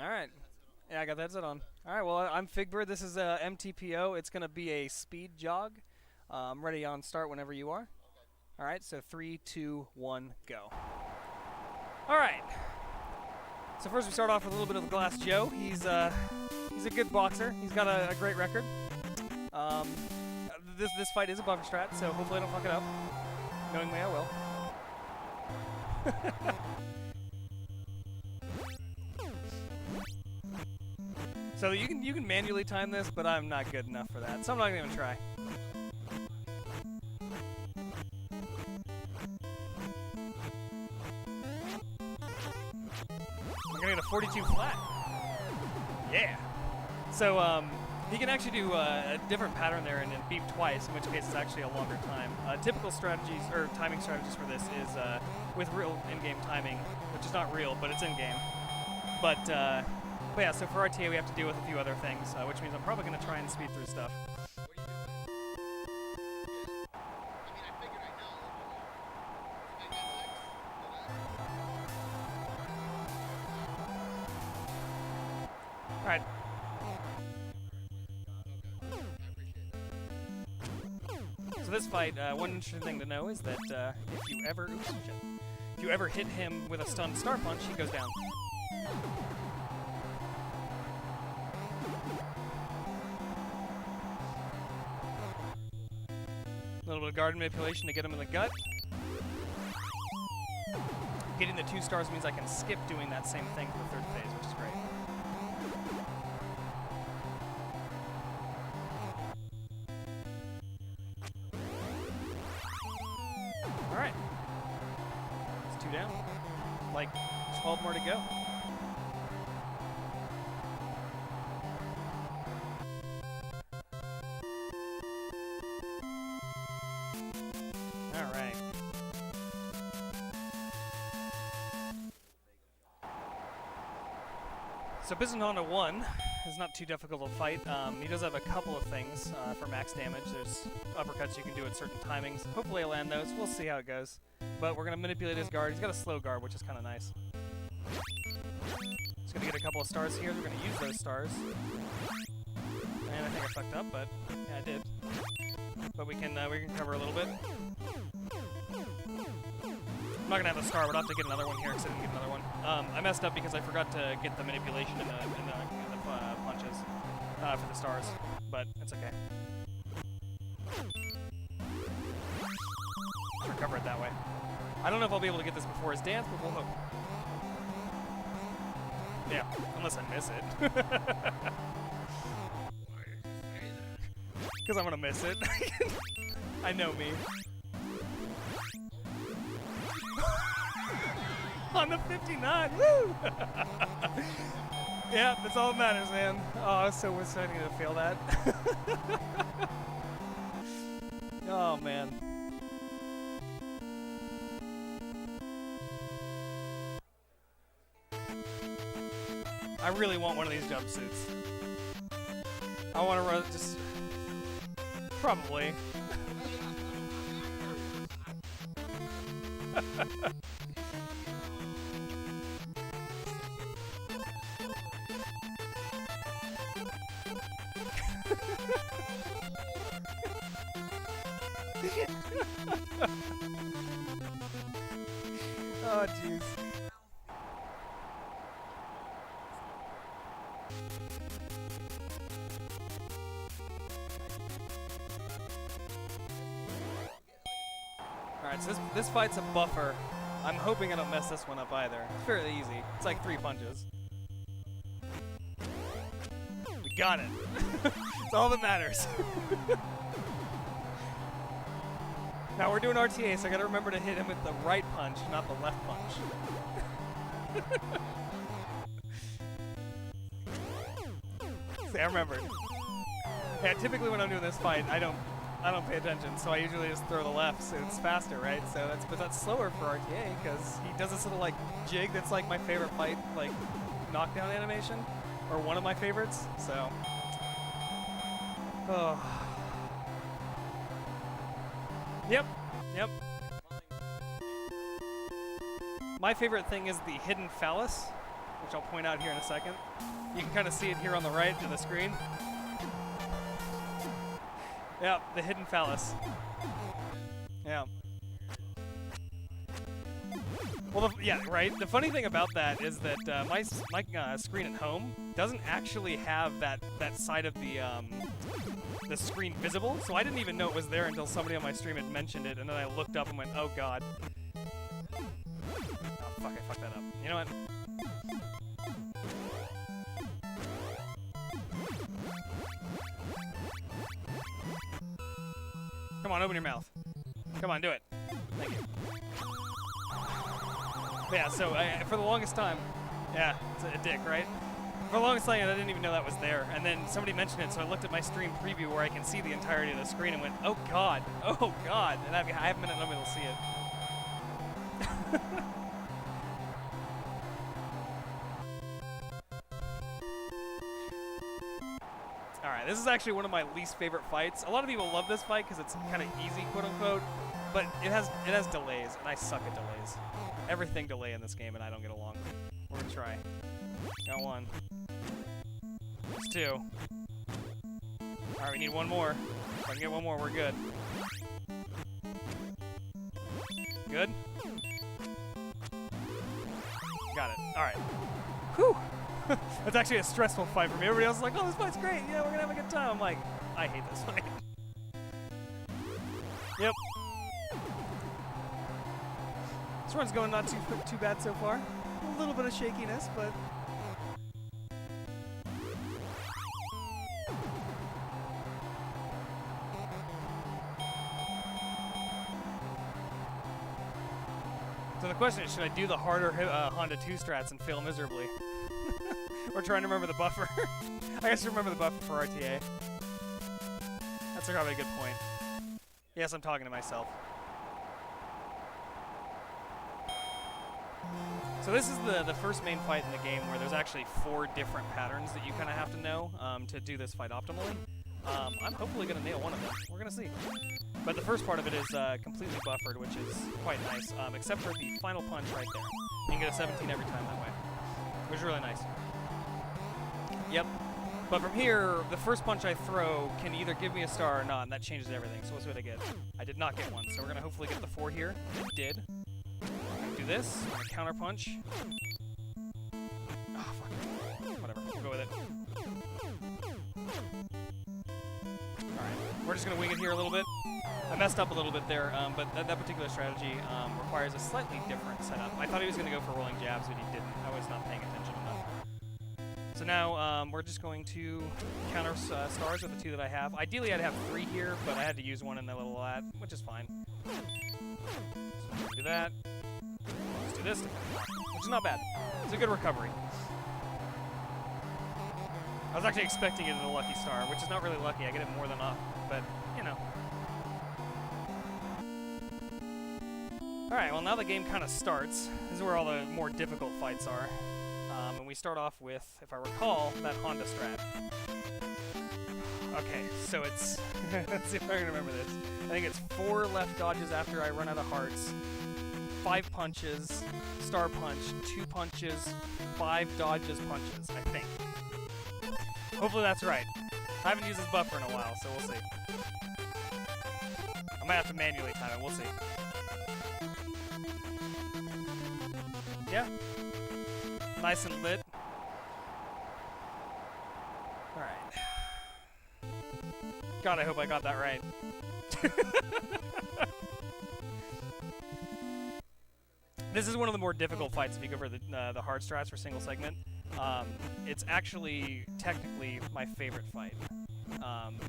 All right. Yeah, I got that headset on. All right, well, I'm FIGBird. This is MTPO. It's going to be a speed jog. I'm ready on start whenever you are. All right, so 3, 2, 1, go. All right. So first we start off with a little bit of Glass Joe. He's a good boxer. He's got a great record. This fight is a buffer strat, so hopefully I don't fuck it up. Knowingly, I will. So you can manually time this, but I'm not good enough for that, so I'm not gonna even try. I'm gonna get a 42 flat. Yeah. So he can actually do a different pattern there and then beep twice, in which case it's actually a longer time. Typical strategies or timing strategies for this is with real in-game timing, which is not real, but it's in-game. But yeah, so for RTA we have to deal with a few other things, which means I'm probably going to try and speed through stuff. Alright. So this fight, one interesting thing to know is that if you ever hit him with a stunned star punch, he goes down. A little bit of guard manipulation to get him in the gut. Getting the 2 stars means I can skip doing that same thing for the 3rd phase, which is great. Alright. It's 2 down. Like 12 more to go. Alright. So Bison Honda 1 is not too difficult to fight. He does have a couple of things for max damage. There's uppercuts you can do at certain timings. Hopefully I land those. We'll see how it goes. But we're going to manipulate his guard. He's got a slow guard, which is kind of nice. Just going to get a couple of stars here. We're going to use those stars. And I think I fucked up, but yeah, I did. But we can cover a little bit. I'm not going to have a star, but I'll have to get another one here because I didn't get another one. I messed up because I forgot to get the manipulation in the punches for the stars, but it's okay. Recover it that way. I don't know if I'll be able to get this before his dance, but we'll hope. Yeah, unless I miss it. Because I'm going to miss it. I know me. On the 59, woo! Yeah, that's all that matters, man. Oh, I was so excited to feel that. Oh, man. I really want one of these jumpsuits. I want to run just... Probably. Oh, jeez. Alright, so this fight's a buffer. I'm hoping I don't mess this one up either. It's fairly easy. It's like 3 punches. We got it. It's all that matters. Now we're doing RTA, so I gotta remember to hit him with the right punch, not the left punch. See, I remembered. Yeah, typically when I'm doing this fight, I don't pay attention, so I usually just throw the left, so it's faster, right? So that's slower for RTA because he does this little like jig that's like my favorite fight, like knockdown animation, or one of my favorites. So, oh. Yep. My favorite thing is the hidden phallus. which I'll point out here in a second. You can kind of see it here on the right of the screen. Yeah, the hidden phallus. Yeah. Well, yeah, right. The funny thing about that is that my screen at home doesn't actually have that side of the screen visible, so I didn't even know it was there until somebody on my stream had mentioned it, and then I looked up and went, "Oh God." Oh fuck! I fucked that up. You know what? Come on, open your mouth. Come on, do it. Thank you. But yeah, so for the longest time, yeah, it's a dick, right? For the longest time, I didn't even know that was there. And then somebody mentioned it, so I looked at my stream preview where I can see the entirety of the screen and went, oh God, oh God. And I haven't been able to see it. Alright, this is actually one of my least favorite fights. A lot of people love this fight because it's kind of easy, quote unquote, but it has delays, and I suck at delays. Everything delay in this game, and I don't get along. We're gonna try. Got one. There's two. Alright, we need one more. If I can get one more, we're good. Good? Got it. Alright. Whew! That's actually a stressful fight for me. Everybody else is like, oh, this fight's great. Yeah, we're gonna have a good time. I'm like, I hate this fight. Yep. This run's going not too bad so far. A little bit of shakiness, but... So the question is, should I do the harder Honda 2 strats and fail miserably? Or trying to remember the buffer? I guess remember the buffer for RTA. That's probably a good point. Yes, I'm talking to myself. So this is the first main fight in the game where there's actually 4 different patterns that you kind of have to know to do this fight optimally. I'm hopefully going to nail one of them. We're going to see. But the first part of it is completely buffered, which is quite nice, except for the final punch right there. You can get a 17 every time that way, which is really nice. Yep. But from here, the first punch I throw can either give me a star or not, and that changes everything. So what's what I get? I did not get one, so we're going to hopefully get the 4 here. I did. I'm going to do this. I'm going to counter punch. Oh, fuck. Whatever. We'll go with it. Alright. We're just going to wing it here a little bit. I messed up a little bit there, but that particular strategy requires a slightly different setup. I thought he was going to go for rolling jabs, but he didn't. I was not paying attention enough. So now we're just going to counter stars with the 2 that I have. Ideally, I'd have 3 here, but I had to use one in the little lad, which is fine. So we'll do that. Let's do this, which is not bad. It's a good recovery. I was actually expecting it in a lucky star, which is not really lucky. I get it more than up, but, you know. Alright, well now the game kind of starts. This is where all the more difficult fights are. And we start off with, if I recall, that Honda strat. Okay, so it's... let's see if I can remember this. I think it's 4 left dodges after I run out of hearts, 5 punches, star punch, 2 punches, 5 dodges, punches, I think. Hopefully that's right. I haven't used this buffer in a while, so we'll see. I might have to manually time it, we'll see. Yeah. Nice and lit. Alright. God, I hope I got that right. This is one of the more difficult fights if you go for the hard strats for single segment. It's actually technically my favorite fight.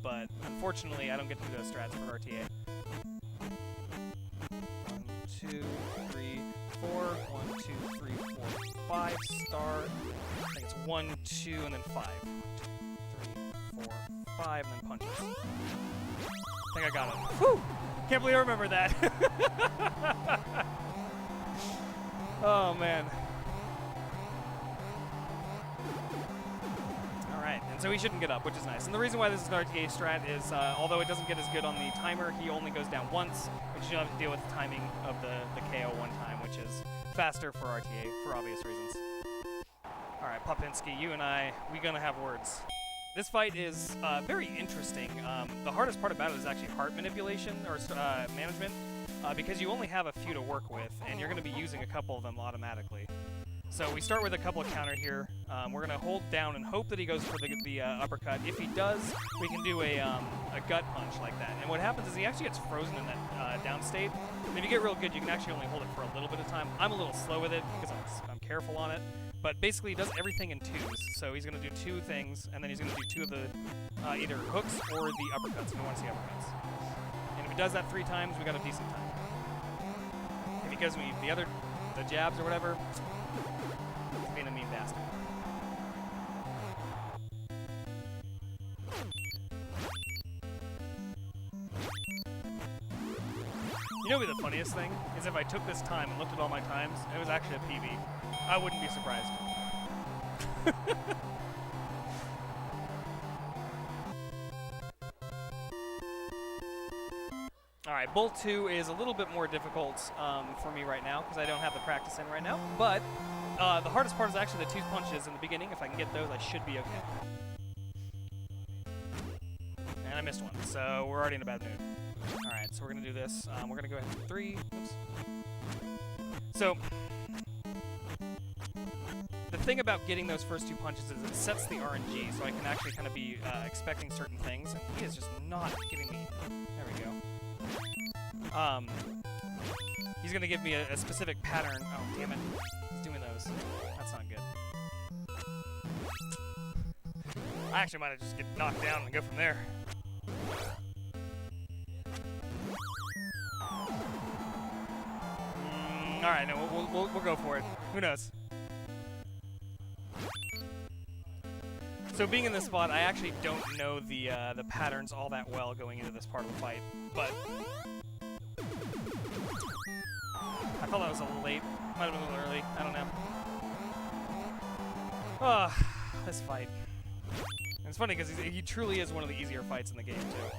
But unfortunately, I don't get to do those strats for RTA. 1, 2, 3, 4. 1, 2, 3, 4, 5. Star. I think it's 1, 2, and then 5. 1, 2, 3, 4, 5, and then punches. I think I got it. Whew! Can't believe I remember that. Oh, man. Alright, and so he shouldn't get up, which is nice. And the reason why this is an RTA strat is, although it doesn't get as good on the timer, he only goes down once, which you don't have to deal with the timing of the KO one time, which is faster for RTA, for obvious reasons. All right, Popinski, you and we gonna have words. This fight is very interesting. The hardest part about it is actually heart manipulation or management, because you only have a few to work with, and you're going to be using a couple of them automatically. So we start with a couple of counter here. We're going to hold down and hope that he goes for the uppercut. If he does, we can do a gut punch like that. And what happens is he actually gets frozen in that down state. And if you get real good, you can actually only hold it for a little bit of time. I'm a little slow with it because I'm careful on it. But basically, he does everything in twos. So he's going to do two things, and then he's going to do two of the either hooks or the uppercuts. We want to see uppercuts. And if he does that 3 times, we got a decent time. If he goes with the jabs or whatever, he's being a mean bastard. You know what would be the funniest thing? Is if I took this time and looked at all my times, and it was actually a PB. I wouldn't be surprised. Alright, Bull 2 is a little bit more difficult for me right now, because I don't have the practice in right now. But the hardest part is actually the 2 punches in the beginning. If I can get those, I should be okay. And I missed one, so we're already in a bad mood. Alright, so we're going to do this. We're going to go ahead and 3. Oops. So the thing about getting those first 2 punches is it sets the RNG, so I can actually kind of be expecting certain things, and he is just not giving me... There we go. He's going to give me a specific pattern. Oh, damn it. He's doing those. That's not good. I actually might have just get knocked down and go from there. Alright, no, we'll go for it. Who knows? So being in this spot, I actually don't know the patterns all that well going into this part of the fight, but I thought that was a little late. Might have been a little early. I don't know. Oh, this fight. And it's funny because he truly is one of the easier fights in the game too.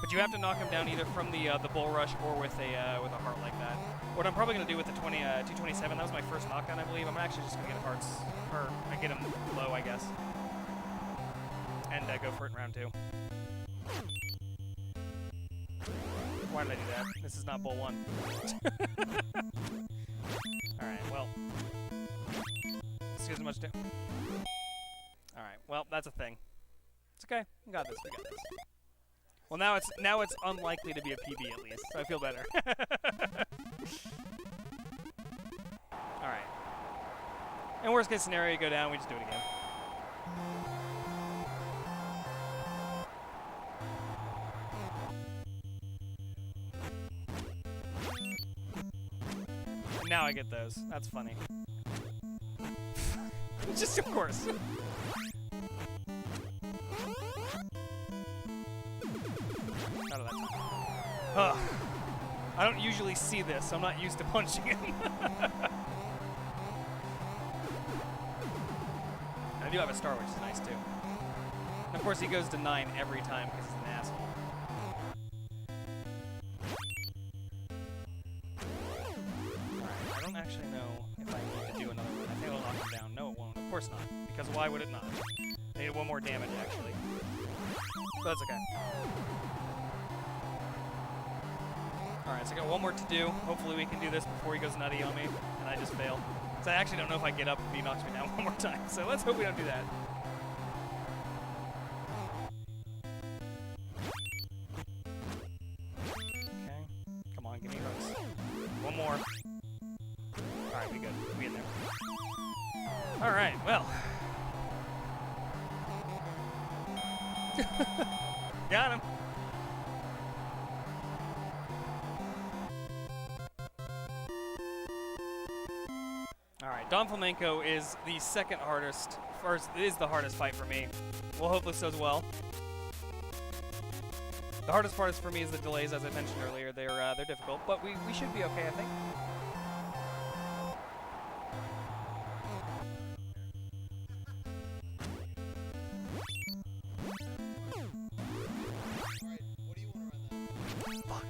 But you have to knock him down either from the bull rush or with a heart like that. What I'm probably going to do with the 227, that was my first knockdown, I believe. I'm actually just going to get hearts, or get him low, I guess. And go for it in round 2. Why did I do that? This is not bull 1. Alright, well. Let's get as much damage. Alright, well, that's a thing. It's okay. We got this, we got this. Well, now it's unlikely to be a PB at least, so I feel better. Alright. In worst case scenario, you go down, we just do it again. And now I get those. That's funny. Just of course. Out of that time. Ugh. I don't usually see this, so I'm not used to punching him. I do have a star, which is nice too. And of course, he goes to 9 every time because he's an asshole. Alright, I don't actually know if I need to do another one. I think it'll knock him down. No, it won't. Of course not. Because why would it not? I need 1 more damage, actually. But that's okay. Alright, so I got 1 more to do. Hopefully we can do this before he goes nutty on me, and I just fail. So I actually don't know if I get up if he knocks me down 1 more time, so let's hope we don't do that. Okay. Come on, give me hooks. 1 more. Alright, we good. We in there. Alright, well. Got him. Alright, Don Flamenco is the second hardest, first is the hardest fight for me. We'll hope this does well. The hardest part for me is the delays, as I mentioned earlier. They're difficult, but we should be okay, I think. Fuck.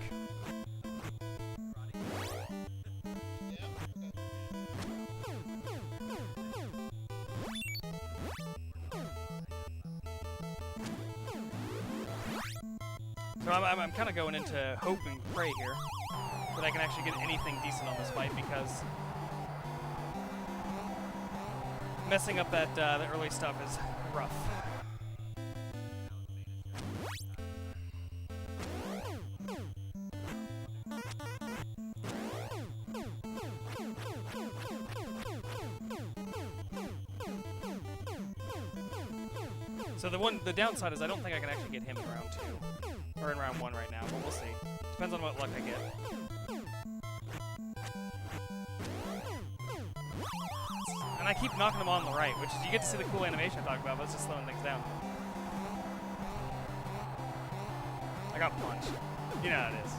So I'm kind of going into hope and pray here that I can actually get anything decent on this fight, because messing up that the early stuff is rough. So the downside is I don't think I can actually get him in round 2. Or in round 1 right now, but we'll see. Depends on what luck I get. And I keep knocking him on the right, which is, you get to see the cool animation I talked about, but it's just slowing things down. I got punched. You know how it is.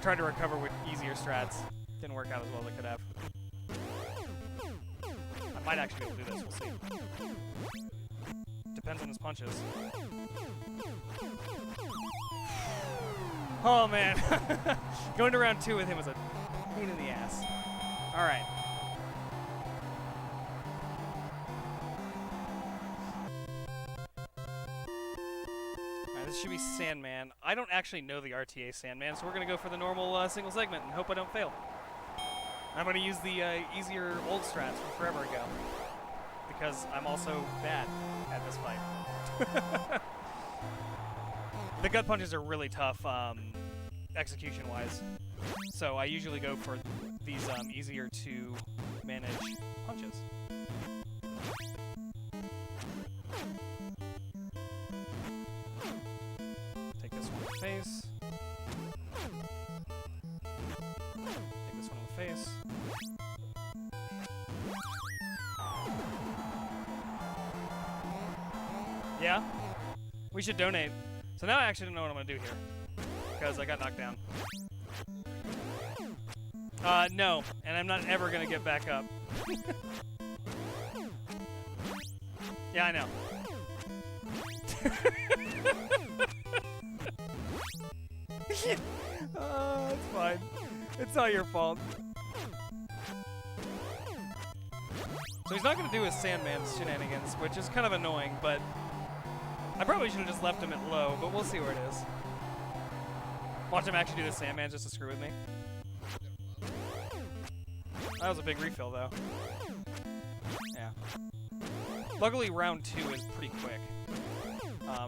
Tried to recover with easier strats. Didn't work out as well as it could have. I might actually be able to do this, we'll see. Depends on his punches. Oh man. Going to round 2 with him was a pain in the ass. Alright. Alright, this should be Sandman. I don't actually know the RTA Sandman, so we're going to go for the normal single segment and hope I don't fail. I'm going to use the easier old strats from forever ago, because I'm also bad at this fight. The gut punches are really tough execution-wise, so I usually go for these easier to manage punches. Take this one in the face. Take this one in the face. Yeah? We should donate. So now I actually don't know what I'm going to do here, because I got knocked down. No, and I'm not ever going to get back up. Yeah, I know. It's fine. It's not your fault. So he's not going to do his Sandman's shenanigans, which is kind of annoying, but I probably should have just left him at low, but we'll see where it is. Watch him actually do the Sandman just to screw with me. That was a big refill, though. Yeah. Luckily, round 2 is pretty quick.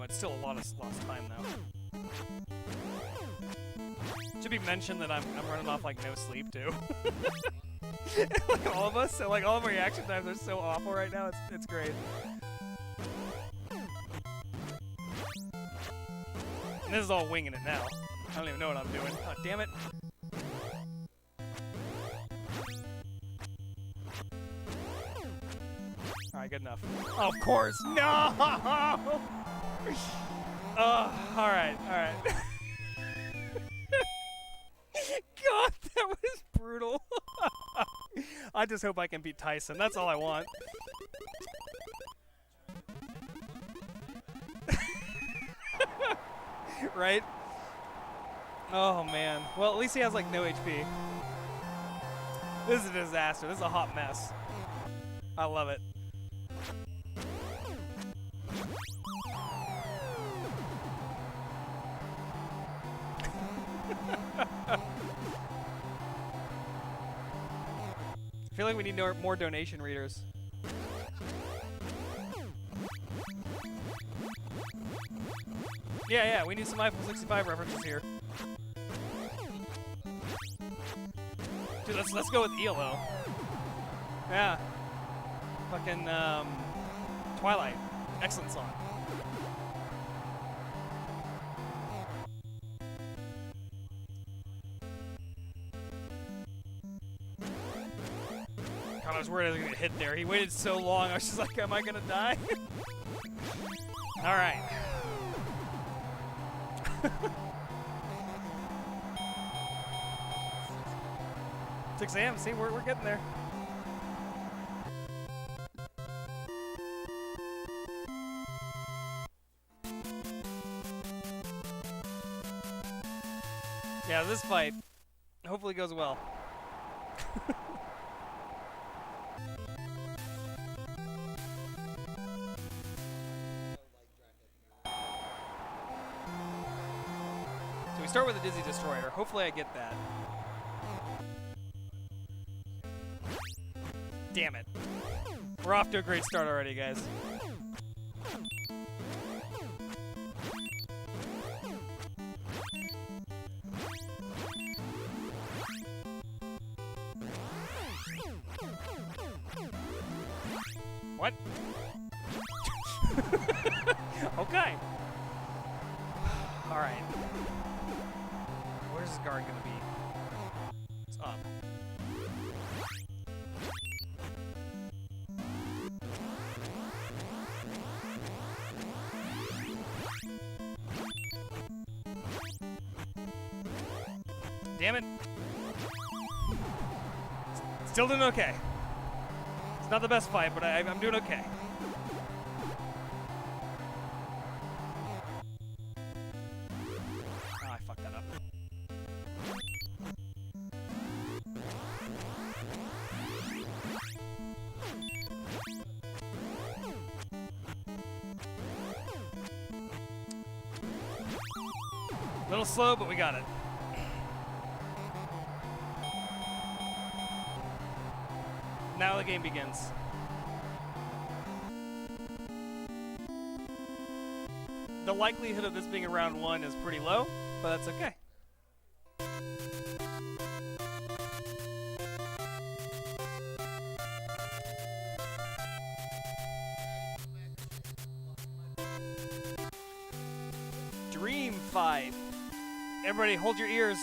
It's still a lot of lost time, though. Should be mentioned that I'm running off like no sleep, too. Like all of us, so like all of our reaction times are so awful right now. It's great. And this is all winging it now. I don't even know what I'm doing. Oh, damn it. Alright, good enough. Oh, of course! No! Alright, alright. God, that was brutal. I just hope I can beat Tyson. That's all I want. Right? Oh, man. Well, at least he has, like, no HP. This is a disaster. This is a hot mess. I love it. I feel like we need more donation readers. Yeah, we need some Eiffel 65 references here. Dude, let's go with ELO. Yeah. Fucking, Twilight. Excellent song. God, I was worried I was gonna get hit there. He waited so long, I was just like, am I gonna die? Alright. 6 a.m. See, we're getting there. Yeah, this fight hopefully goes well. start with a Dizzy Destroyer. Hopefully I get that. Damn it. We're off to a great start already, guys. What? Okay. Alright. Where's this guard gonna be? It's up. Damn it. Still doing okay. It's not the best fight, but I'm doing okay. Oh, I fucked that up. A little slow, but we got it. Now the game begins. The likelihood of this being a round 1 is pretty low, but that's okay. Dream fight. Everybody hold your ears.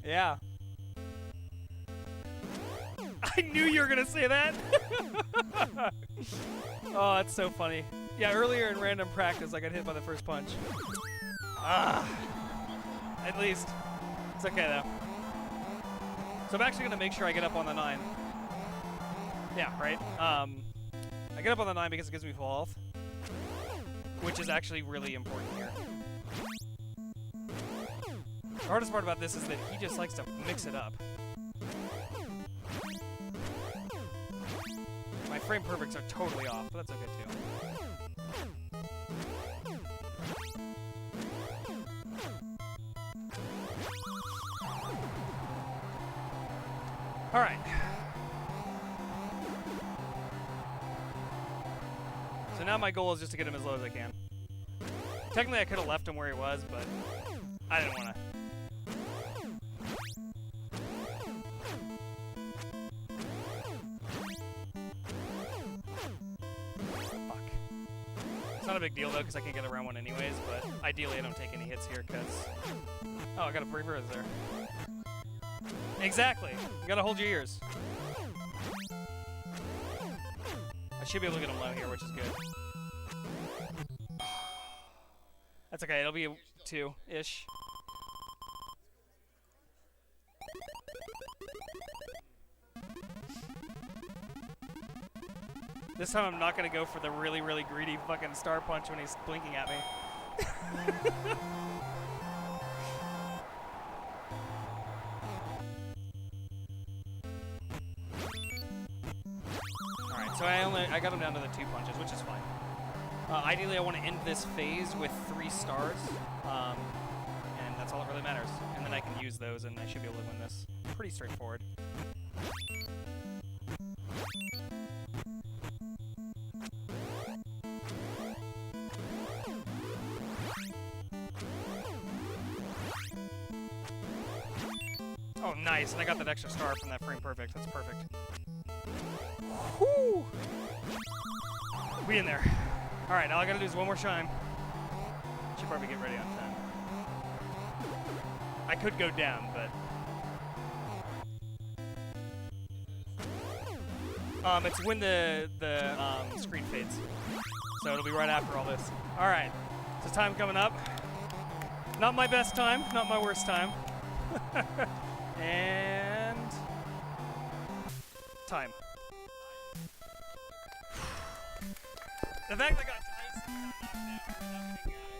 Yeah. I knew you were gonna say that. Oh, that's so funny. Yeah, earlier in random practice, I got hit by the first punch. Ah. At least. It's okay, though. So I'm actually gonna make sure I get up on the 9. Yeah, right? I get up on the 9 because it gives me full health, which is actually really important here. The hardest part about this is that he just likes to mix it up. My frame perfects are totally off, but that's okay too. Alright. So now my goal is just to get him as low as I can. Technically I could have left him where he was, but I didn't want to. It's not a big deal, though, because I can get around one anyways, but ideally I don't take any hits here, because... Oh, I got a FIGBird there. Exactly! You gotta hold your ears. I should be able to get him low here, which is good. That's okay, it'll be a 2-ish. This time I'm not gonna go for the really, really greedy fucking star punch when he's blinking at me. Alright, so I got him down to the 2 punches, which is fine. Ideally I want to end this phase with 3 stars, and that's all that really matters. And then I can use those and I should be able to win this. Pretty straightforward. Oh, nice, and I got that extra star from that frame perfect. That's perfect. Whoo! We in there. Alright, all I gotta do is one more shine. Should probably get ready on time. I could go down, but... it's when the screen fades. So it'll be right after all this. Alright, so time coming up. Not my best time, not my worst time. And... time. The fact that I got Tyson knocked down.